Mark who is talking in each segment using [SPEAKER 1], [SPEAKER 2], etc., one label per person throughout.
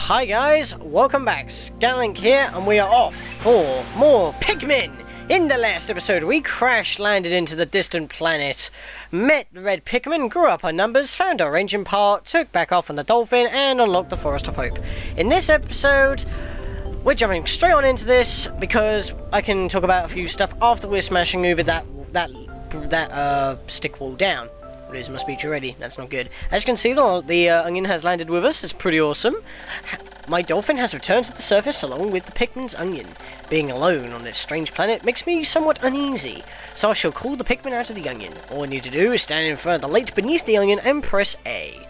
[SPEAKER 1] Hi guys, welcome back. Scatlink here, and we are off for more Pikmin. In the last episode, we crash-landed into the distant planet, met the red Pikmin, grew up our numbers, found our engine part, took back off on the dolphin, and unlocked the Forest of Hope. In this episode, we're jumping straight on into this because I can talk about a few stuff after we're smashing over that stick wall down. Losing my speech already. That's not good. As you can see, the onion has landed with us. It's pretty awesome. My dolphin has returned to the surface along with the Pikmin's onion. Being alone on this strange planet makes me somewhat uneasy, so I shall call the Pikmin out of the onion. All I need to do is stand in front of the light beneath the onion and press A,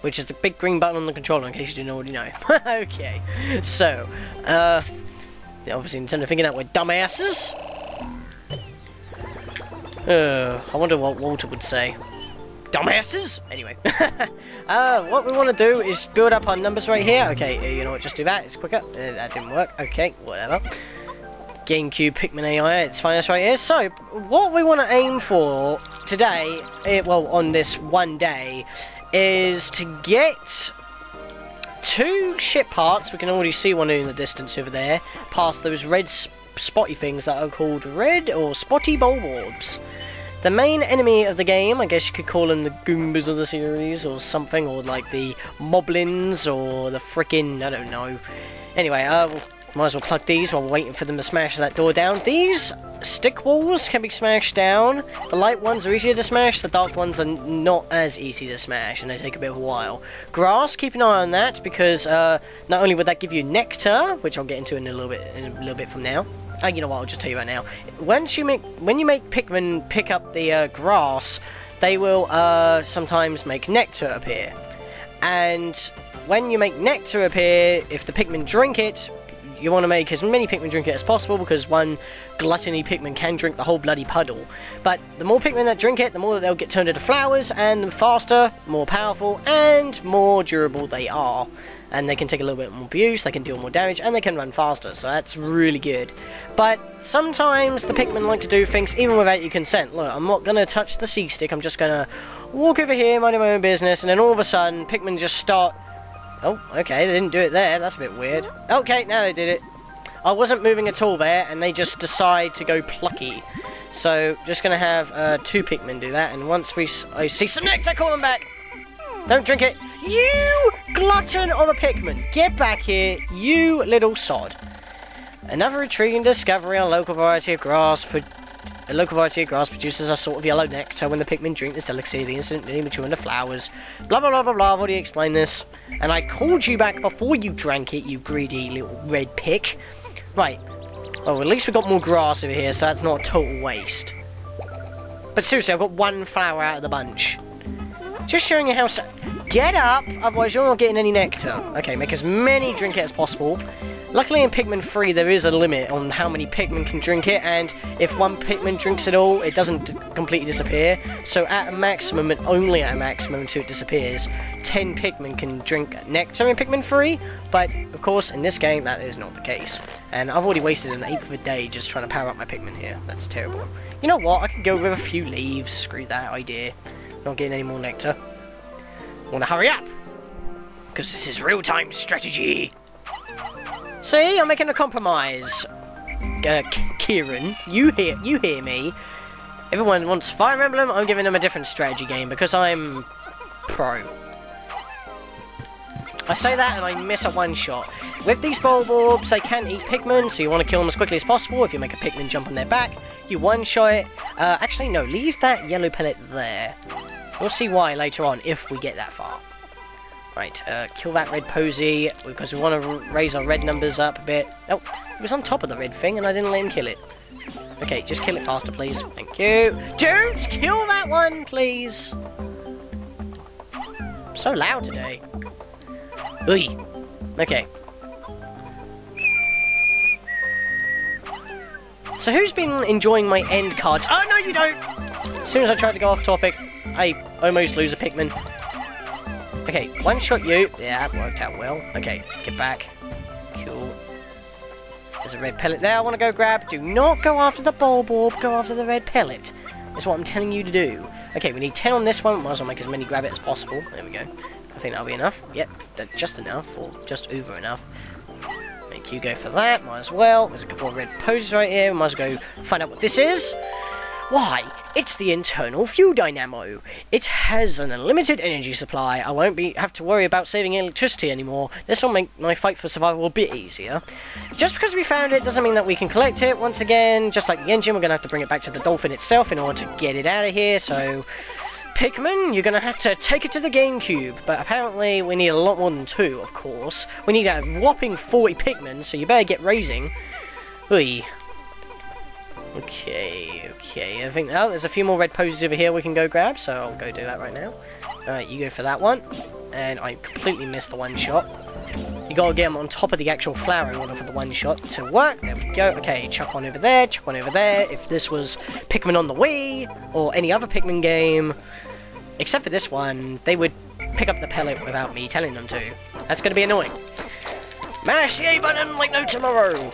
[SPEAKER 1] which is the big green button on the controller, in case you didn't already know. Okay, so, obviously Nintendo thinking that we're dumbasses. I wonder what Walter would say. Dumbasses? Anyway. What we want to do is build up our numbers right here. Okay, you know what, just do that, it's quicker. That didn't work. Okay, whatever. GameCube Pikmin AI, it's finest right here. So, what we want to aim for today, well, on this one day, is to get 2 ship parts. We can already see one in the distance over there, past those red spotty things that are called red or spotty bulbs. The main enemy of the game, I guess you could call them the Goombas of the series or something, or like the Moblins or the frickin', I don't know. Anyway, might as well plug these while we're waiting for them to smash that door down. These stick walls can be smashed down. The light ones are easier to smash, the dark ones are not as easy to smash, and they take a bit of a while. Grass, keep an eye on that, because not only would that give you nectar, which I'll get into in a little bit from now. You know what, I'll just tell you right now. When you make Pikmin pick up the grass, they will sometimes make nectar appear. And when you make nectar appear, if the Pikmin drink it, you want to make as many Pikmin drink it as possible, because one gluttony Pikmin can drink the whole bloody puddle. But the more Pikmin that drink it, the more that they'll get turned into flowers, and the faster, more powerful, and more durable they are. And they can take a little bit more abuse, they can deal more damage, and they can run faster, so that's really good. But sometimes the Pikmin like to do things even without your consent. Look, I'm not going to touch the C-stick, I'm just going to walk over here, mind my own business, and then all of a sudden, Pikmin just start... Oh, okay, they didn't do it there, that's a bit weird. Okay, now they did it. I wasn't moving at all there, and they just decide to go plucky. So, just going to have 2 Pikmin do that, and once I see some nectar, call them back! Don't drink it. You glutton of a Pikmin! Get back here, you little sod. Another intriguing discovery on a local variety of grass. A local variety of grass produces a sort of yellow nectar. When the Pikmin drink this delicacy, they instantly mature into flowers. Blah, blah, blah, blah, blah. I've already explained this. And I called you back before you drank it, you greedy little red pick. Right. Oh, at least we got more grass over here, so that's not a total waste. But seriously, I've got 1 flower out of the bunch. Just showing you how... Get up, otherwise you're not getting any nectar. Okay, make as many drink it as possible. Luckily in Pikmin 3 there is a limit on how many Pikmin can drink it, and if 1 Pikmin drinks it all, it doesn't completely disappear. So at a maximum, and only at a maximum until it disappears, 10 Pikmin can drink nectar in Pikmin 3, but of course in this game that is not the case. And I've already wasted an 1/8 of a day just trying to power up my Pikmin here. That's terrible. You know what, I could go with a few leaves, screw that idea. Not getting any more nectar. Want to hurry up, because this is real-time strategy. See, I'm making a compromise. Kieran, you hear me? Everyone wants Fire Emblem. I'm giving them a different strategy game because I'm pro. I say that and I miss a one-shot. With these bulbs, they can eat Pikmin, so you want to kill them as quickly as possible. If you make a Pikmin jump on their back, you one-shot it. Actually, no, leave that yellow pellet there. We'll see why later on, if we get that far. Right, kill that red posy, because we want to raise our red numbers up a bit. Oh, it was on top of the red thing, and I didn't let him kill it. Okay, just kill it faster, please. Thank you. Don't kill that one, please. I'm so loud today. Oi. Okay. So who's been enjoying my end cards? Oh, no, you don't! As soon as I try to go off topic, I almost lose a Pikmin. Okay, one-shot you. Yeah, that worked out well. Okay, get back. Cool. There's a red pellet there I want to go grab. Do not go after the bulb, go after the red pellet. That's what I'm telling you to do. Okay, we need 10 on this one. Might as well make as many grab it as possible. There we go. think that'll be enough. Yep, just enough, or just over enough. Make you go for that, might as well. There's a couple of red poses right here, might as well go find out what this is. Why, it's the internal fuel dynamo. It has an unlimited energy supply. I won't have to worry about saving electricity anymore. This will make my fight for survival a bit easier. Just because we found it doesn't mean that we can collect it. Once again, just like the engine, we're going to have to bring it back to the dolphin itself in order to get it out of here, so... Pikmin, you're going to have to take it to the GameCube, but apparently we need a lot more than 2, of course. We need a whopping 40 Pikmin, so you better get raising. Ui. Okay, I think... Oh, there's a few more red poses over here we can go grab, so I'll go do that right now. Alright, you go for that one. And I completely missed the one shot. You gotta get them on top of the actual flower in order for the one shot to work. There we go. Okay, chuck one over there, chuck one over there. If this was Pikmin on the Wii, or any other Pikmin game, except for this one, they would pick up the pellet without me telling them to. That's gonna be annoying. Mash the A button like no tomorrow!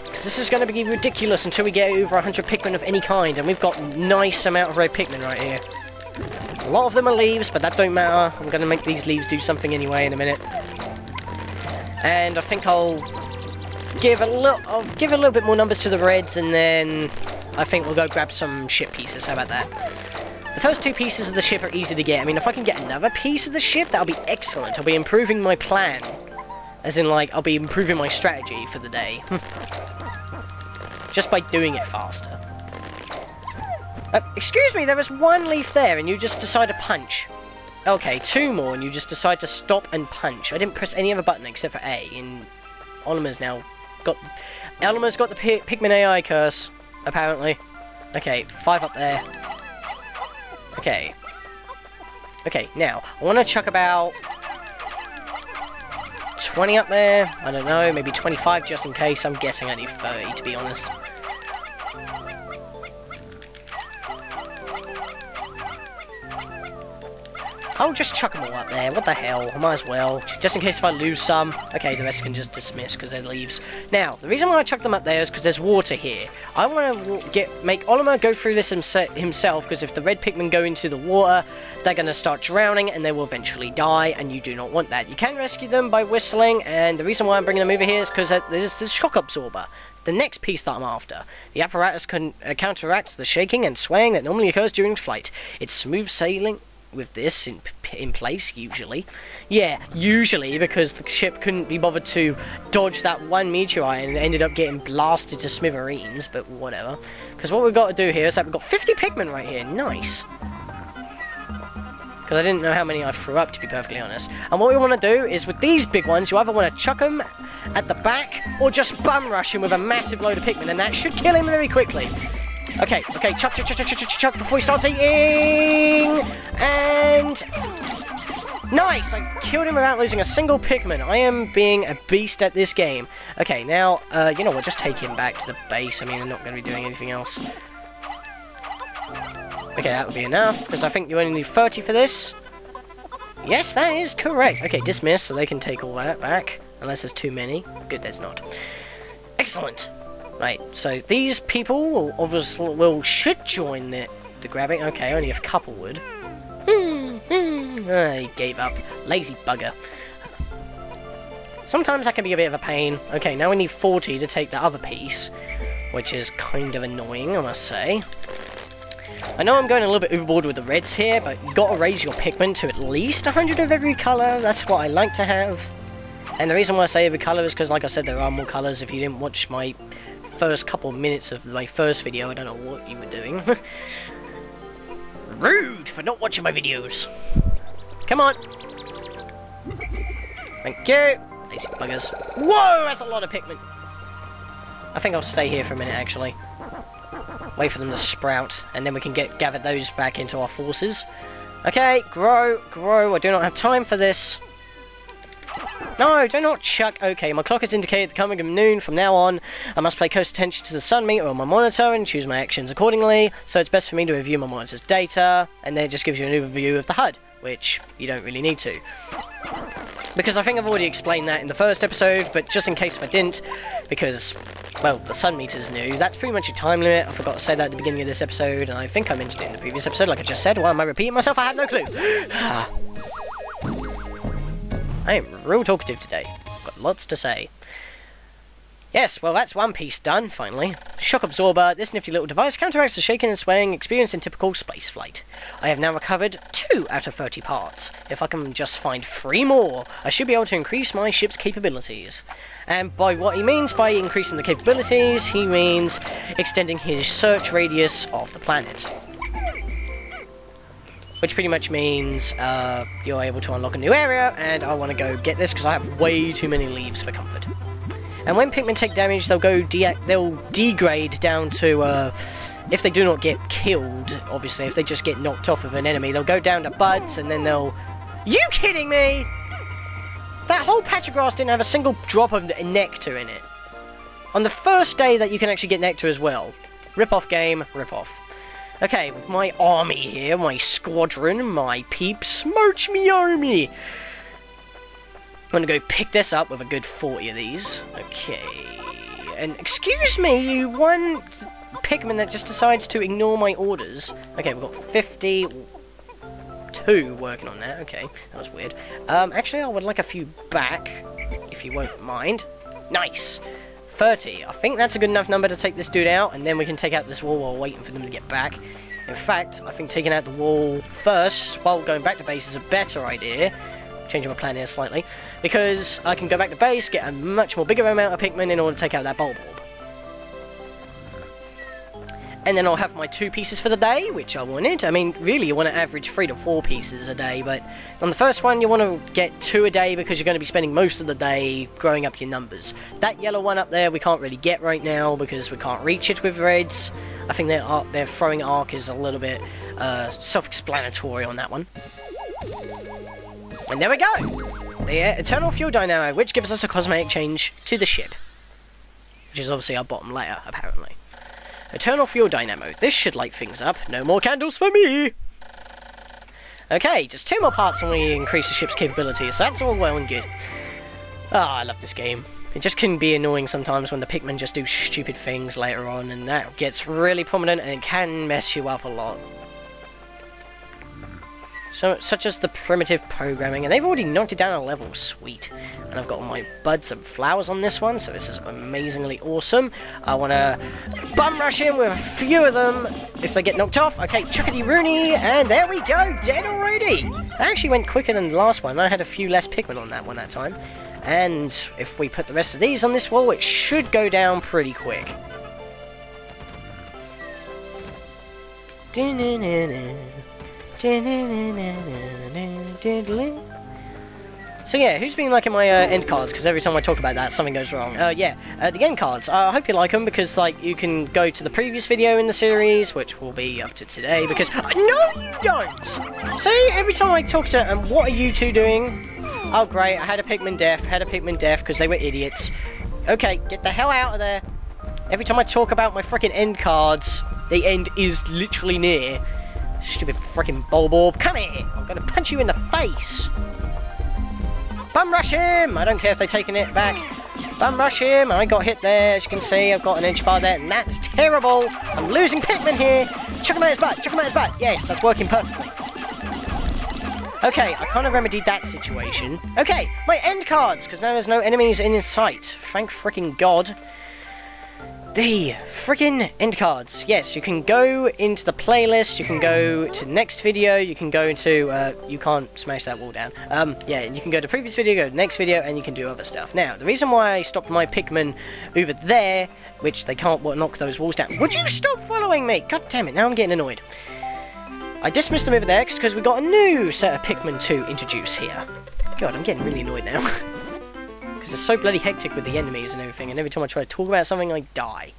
[SPEAKER 1] Because this is going to be ridiculous until we get over 100 Pikmin of any kind, and we've got a nice amount of red Pikmin right here. A lot of them are leaves, but that don't matter. I'm going to make these leaves do something anyway in a minute. And I think I'll give a little bit more numbers to the reds, and then I think we'll go grab some ship pieces. How about that? The first 2 pieces of the ship are easy to get. I mean, if I can get another piece of the ship, that'll be excellent. I'll be improving my plan. As in, like, I'll be improving my strategy for the day. Just by doing it faster. Excuse me, there was 1 leaf there and you just decide to punch. Okay, 2 more and you just decide to stop and punch. I didn't press any other button except for A, and Olima's got the Pikmin AI curse, apparently. Okay, 5 up there. Okay. Okay, now, I want to chuck about 20 up there, I don't know, maybe 25 just in case. I'm guessing I need 30 to be honest. I'll just chuck them all up there, what the hell, I might as well, just in case if I lose some. Okay, the rest can just dismiss because they're leaves. Now, the reason why I chuck them up there is because there's water here. I want to make Olimar go through this himself, because if the red Pikmin go into the water, they're going to start drowning and they will eventually die, and you do not want that. You can rescue them by whistling, and the reason why I'm bringing them over here is because there's the shock absorber. The next piece that I'm after. The apparatus counteracts the shaking and swaying that normally occurs during flight. It's smooth sailing with this in place, usually. Yeah, usually, because the ship couldn't be bothered to dodge that one meteorite and ended up getting blasted to smithereens, but whatever. Because what we've got to do here is that we've got 50 Pikmin right here. Nice. Because I didn't know how many I threw up, to be perfectly honest. And what we want to do is, with these big ones, you either want to chuck them at the back, or just bum rush him with a massive load of Pikmin, and that should kill him very quickly. Okay, chuck before he starts eating! And... nice! I killed him without losing a single Pikmin. I am being a beast at this game. Okay, now, you know what, just take him back to the base. I mean, I'm not going to be doing anything else. Okay, that would be enough, because I think you only need 30 for this. Yes, that is correct. Okay, dismiss, so they can take all that back. Unless there's too many. Good, there's not. Excellent! Right, so these people obviously should join the grabbing. Okay, only a couple would. He gave up. Lazy bugger. Sometimes that can be a bit of a pain. Okay, now we need 40 to take the other piece, which is kind of annoying, I must say. I know I'm going a little bit overboard with the reds here, but you got to raise your Pikmin to at least 100 of every colour. That's what I like to have. And the reason why I say every colour is because, like I said, there are more colours. If you didn't watch my first couple of minutes of my first video, I don't know what you were doing. Rude for not watching my videos. Come on. Thank you. Lazy buggers. Whoa, that's a lot of Pikmin. I think I'll stay here for a minute, actually. Wait for them to sprout, and then we can gather those back into our forces. Okay, grow. I do not have time for this. No, do not chuck. Okay, my clock has indicated the coming of noon. From now on, I must pay close attention to the sun meter on my monitor and choose my actions accordingly. So it's best for me to review my monitor's data, and then it just gives you an overview of the HUD, which you don't really need to. Because I think I've already explained that in the first episode, but just in case if I didn't, because, well, the sun meter's new. That's pretty much a time limit. I forgot to say that at the beginning of this episode, and I think I mentioned it in the previous episode, like I just said. Why am I repeating myself? I have no clue. I am real talkative today. Got lots to say. Yes, well that's one piece done, finally. Shock absorber. This nifty little device counteracts the shaking and swaying experienced in typical space flight. I have now recovered 2 out of 30 parts. If I can just find 3 more, I should be able to increase my ship's capabilities. And by what he means by increasing the capabilities, he means extending his search radius of the planet. Which pretty much means you're able to unlock a new area, and I want to go get this because I have way too many leaves for comfort. And when Pikmin take damage, they'll degrade down to, if they do not get killed, obviously, if they just get knocked off of an enemy, they'll go down to buds, and then they'll... You kidding me?! That whole patch of grass didn't have a single drop of nectar in it. On the first day that you can actually get nectar as well. Rip-off game, rip-off. Okay, with my army here, my squadron, my peeps, march me army! I'm gonna go pick this up with a good 40 of these. Okay. And excuse me, one Pikmin that just decides to ignore my orders. Okay, we've got 52 working on that. Okay, that was weird. Actually, I would like a few back, if you won't mind. Nice. 30. I think that's a good enough number to take this dude out, and then we can take out this wall while waiting for them to get back. In fact, I think taking out the wall first, while going back to base, is a better idea. Changing my plan here slightly, because I can go back to base, get a much more bigger amount of Pikmin in order to take out that Bulb Orb. And then I'll have my 2 pieces for the day, which I wanted. I mean, really, you want to average 3 to 4 pieces a day, but on the first one, you want to get 2 a day because you're going to be spending most of the day growing up your numbers. That yellow one up there, we can't really get right now because we can't reach it with reds. I think their throwing arc is a little bit self-explanatory on that one. And there we go! The Eternal Fuel Dynamo, which gives us a cosmetic change to the ship. Which is obviously our bottom layer, apparently. Eternal Fuel Dynamo. This should light things up. No more candles for me! Okay, just 2 more parts and we increase the ship's capabilities, so that's all well and good. Ah, I love this game. It just can be annoying sometimes when the Pikmin just do stupid things later on, and that gets really prominent and it can mess you up a lot. So, such as the primitive programming, and they've already knocked it down a level, sweet. And I've got all my buds and flowers on this one, so this is amazingly awesome. I want to bum rush in with a few of them if they get knocked off. Okay, chuckity-rooney, and there we go, dead already! That actually went quicker than the last one. I had a few less Pikmin on that one that time. And if we put the rest of these on this wall, it should go down pretty quick. So yeah, who's been liking my end cards? Because every time I talk about that, something goes wrong. The end cards. I hope you like them because, like, you can go to the previous video in the series, which will be up to today. Because no, you don't. See, every time I talk to what are you two doing? Oh great, I had a Pikmin death. Because they were idiots. Okay, get the hell out of there. Every time I talk about my freaking end cards, the end is literally near. Stupid freaking Bulb Orb. Come here! I'm gonna punch you in the face! Bum rush him! I don't care if they're taking it back. Bum rush him! I got hit there, as you can see. I've got an edge bar there, and that's terrible! I'm losing Pikmin here! Chuck him at his butt! Chuck him at his butt! Yes, that's working perfectly. Okay, I kind of remedied that situation. Okay, my end cards, because now there's no enemies in his sight. Thank freaking God. The freaking end cards. Yes, you can go into the playlist, you can go to next video, you can go to, you can't smash that wall down. Yeah, you can go to previous video, go to next video, and you can do other stuff. Now, the reason why I stopped my Pikmin over there, which they can't knock those walls down. Would you stop following me? God damn it, now I'm getting annoyed. I dismissed them over there because we got a new set of Pikmin to introduce here. God, I'm getting really annoyed now. Because it's so bloody hectic with the enemies and everything, and every time I try to talk about something, I die.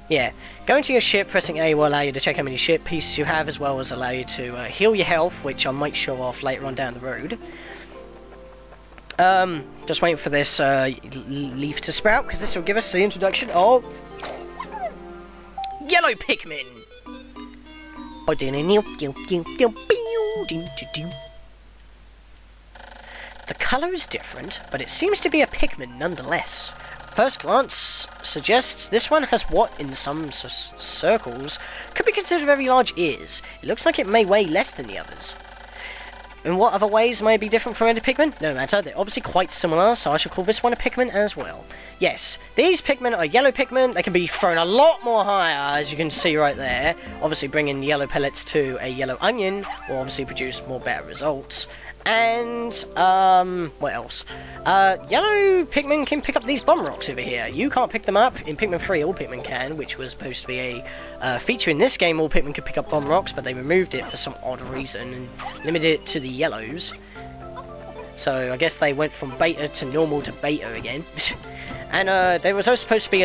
[SPEAKER 1] Yeah, going to your ship, pressing A will allow you to check how many ship pieces you have, as well as allow you to heal your health, which I might show off later on down the road. Just waiting for this leaf to sprout, because this will give us the introduction of Yellow Pikmin. The colour is different, but it seems to be a Pikmin nonetheless. First glance suggests this one has what, in some circles, could be considered very large ears. It looks like it may weigh less than the others. In what other ways may be different from any Pikmin? No matter, they're obviously quite similar, so I shall call this one a Pikmin as well. Yes, these Pikmin are yellow Pikmin. They can be thrown a lot more higher, as you can see right there. Obviously, bringing yellow pellets to a yellow onion will obviously produce more better results. And, what else? Yellow Pikmin can pick up these bomb rocks over here. You can't pick them up. In Pikmin 3, all Pikmin can, which was supposed to be a feature in this game. All Pikmin could pick up bomb rocks, but they removed it for some odd reason and limited it to the yellows. So, I guess they went from beta to normal to beta again. And, they were also supposed to be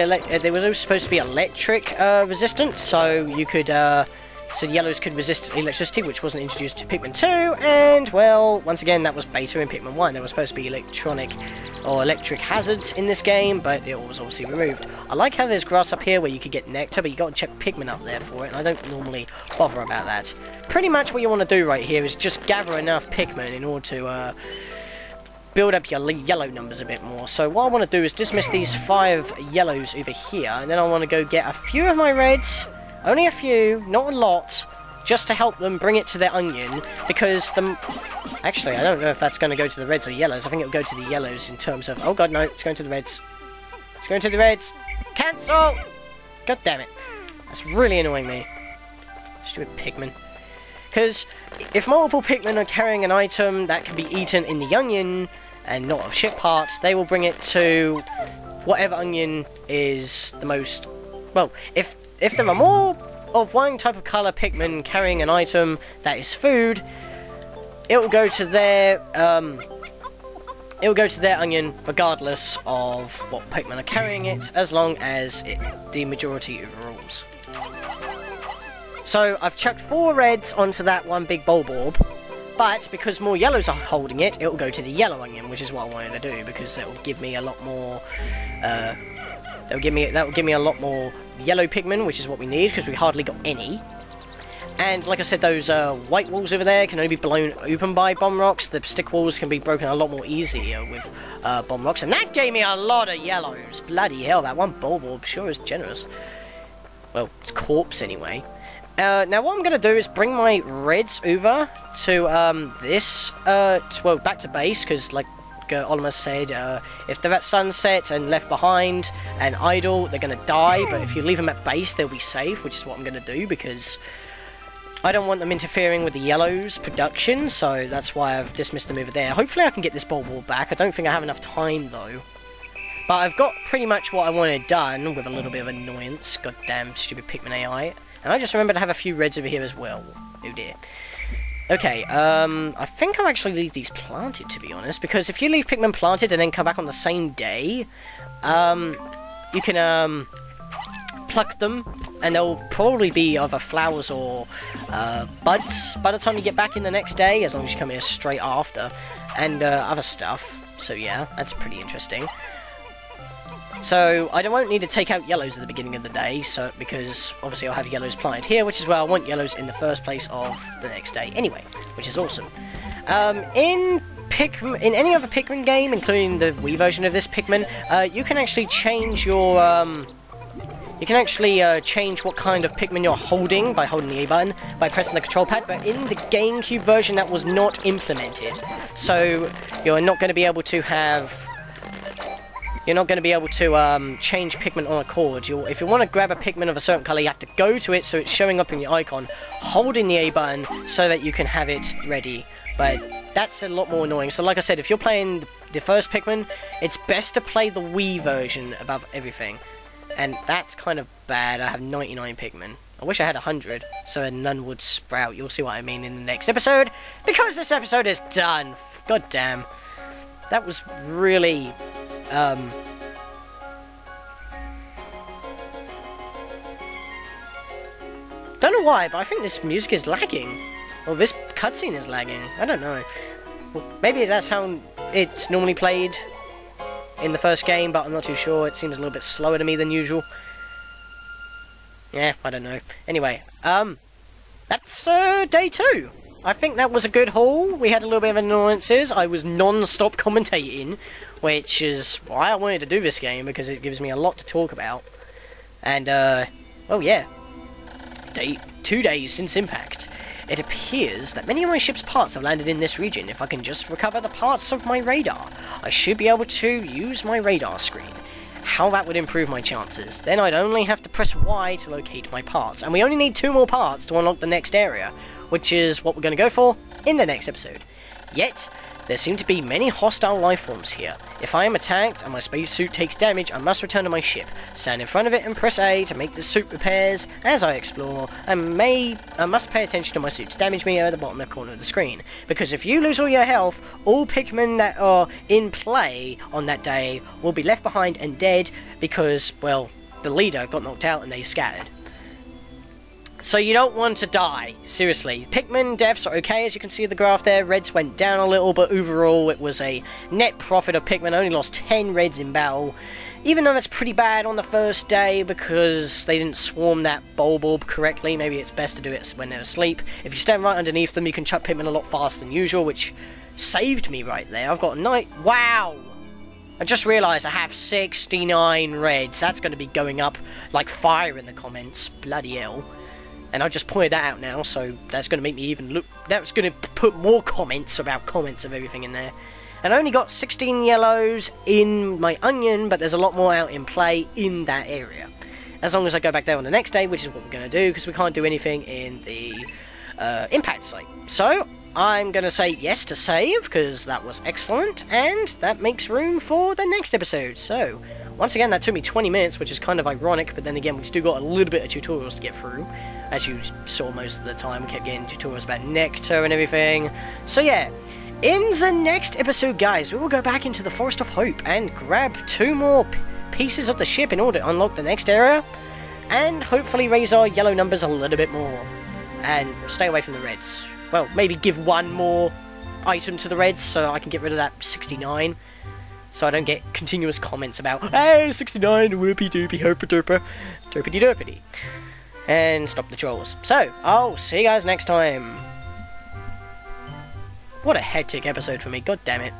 [SPEAKER 1] electric, resistant, so you could, so the yellows could resist electricity, which wasn't introduced to Pikmin 2, and, well, once again, that was beta in Pikmin 1. There were supposed to be electric hazards in this game, but it was obviously removed. I like how there's grass up here where you could get Nectar, but you got to check Pikmin up there for it, and I don't normally bother about that. Pretty much what you want to do right here is just gather enough Pikmin in order to, build up your yellow numbers a bit more. So what I want to do is dismiss these 5 yellows over here, and then I want to go get a few of my reds. Only a few, not a lot, just to help them bring it to their onion, because the... Actually, I don't know if that's going to go to the reds or yellows. I think it'll go to the yellows in terms of... Oh god, no, it's going to the reds. It's going to the reds. Cancel! God damn it. That's really annoying me. Stupid Pikmin. Because if multiple Pikmin are carrying an item that can be eaten in the onion, and not of ship parts, they will bring it to whatever onion is the most... Well, if there are more of one type of colour Pikmin carrying an item that is food, it will go to their onion regardless of what Pikmin are carrying it, as long as the majority overrules. So I've chucked 4 reds onto that one big bulb orb, but because more yellows are holding it, it will go to the yellow onion, which is what I wanted to do, because that will give me a lot more. That will give me a lot more yellow Pikmin, which is what we need, because we hardly got any. And like I said, those white walls over there can only be blown open by bomb rocks. The stick walls can be broken a lot more easier with bomb rocks, and that gave me a lot of yellows. Bloody hell, that one bulb orb sure is generous. Well, it's corpse anyway. Now what I'm going to do is bring my reds over to this, well, back to base, because like Oliver said, if they're at sunset and left behind and idle, they're going to die, but if you leave them at base, they'll be safe, which is what I'm going to do, because I don't want them interfering with the yellows production, so that's why I've dismissed them over there. Hopefully I can get this bulb wall back. I don't think I have enough time, though. But I've got pretty much what I wanted done, with a little bit of annoyance. Goddamn stupid Pikmin AI. And I just remember to have a few reds over here as well. Oh dear. Okay, I think I'll actually leave these planted, to be honest, because if you leave Pikmin planted and then come back on the same day, you can, pluck them, and they'll probably be either flowers or, buds by the time you get back in the next day, as long as you come here straight after, and, other stuff. So yeah, that's pretty interesting. So, I won't need to take out yellows at the beginning of the day, so because obviously I'll have yellows planted here, which is where I want yellows in the first place of the next day anyway, which is awesome. In any other Pikmin game, including the Wii version of this Pikmin, you can actually change your, change what kind of Pikmin you're holding by holding the A button, by pressing the control pad, but in the GameCube version that was not implemented. So, you're not going to be able to have... You're not going to be able to change Pikmin on a cord. If you want to grab a Pikmin of a certain colour, you have to go to it so it's showing up in your icon, holding the A button so that you can have it ready. But that's a lot more annoying. So like I said, if you're playing the first Pikmin, it's best to play the Wii version above everything. And that's kind of bad. I have 99 Pikmin. I wish I had 100, so none would sprout. You'll see what I mean in the next episode, because this episode is done. God damn. That was really... Don't know why, but I think this music is lagging. Or this cutscene is lagging. I don't know. Well, maybe that's how it's normally played in the first game, but I'm not too sure. It seems a little bit slower to me than usual. Yeah, I don't know. Anyway, that's day 2. I think that was a good haul. We had a little bit of annoyances. I was non-stop commentating, which is why I wanted to do this game, because it gives me a lot to talk about. And, oh yeah. 2 days since Impact. It appears that many of my ship's parts have landed in this region. If I can just recover the parts of my radar, I should be able to use my radar screen. How that would improve my chances. Then I'd only have to press Y to locate my parts. And we only need 2 more parts to unlock the next area, which is what we're going to go for in the next episode. Yet, there seem to be many hostile life forms here. If I am attacked and my spacesuit takes damage, I must return to my ship, stand in front of it and press A to make the suit repairs as I explore, and I must pay attention to my suit's damage meter at the bottom left corner of the screen. Because if you lose all your health, all Pikmin that are in play on that day will be left behind and dead because, well, the leader got knocked out and they scattered. So you don't want to die, seriously. Pikmin deaths are okay, as you can see the graph there. Reds went down a little, but overall it was a net profit of Pikmin. Only lost 10 reds in battle. Even though that's pretty bad on the first day because they didn't swarm that Bulborb correctly. Maybe it's best to do it when they're asleep. If you stand right underneath them, you can chuck Pikmin a lot faster than usual, which saved me right there. I've got a night. Wow! I just realised I have 69 reds. That's going to be going up like fire in the comments. Bloody hell. And I just pointed that out now, so that's going to make me even look... That's going to put more comments about comments of everything in there. And I only got 16 yellows in my onion, but there's a lot more out in play in that area. As long as I go back there on the next day, which is what we're going to do, because we can't do anything in the impact site. So, I'm going to say yes to save, because that was excellent, and that makes room for the next episode. So, once again, that took me 20 minutes, which is kind of ironic, but then again, we still got a little bit of tutorials to get through. As you saw most of the time, we kept getting tutorials about Nectar and everything. So yeah, in the next episode, guys, we will go back into the Forest of Hope and grab 2 more pieces of the ship in order to unlock the next area, and hopefully raise our yellow numbers a little bit more, and stay away from the reds. Well, maybe give 1 more item to the reds so I can get rid of that 69. So I don't get continuous comments about, hey, 69, whoopie doopie, herpa derpa, derpity derpity. And stop the trolls. So, I'll see you guys next time. What a hectic episode for me, god damn it.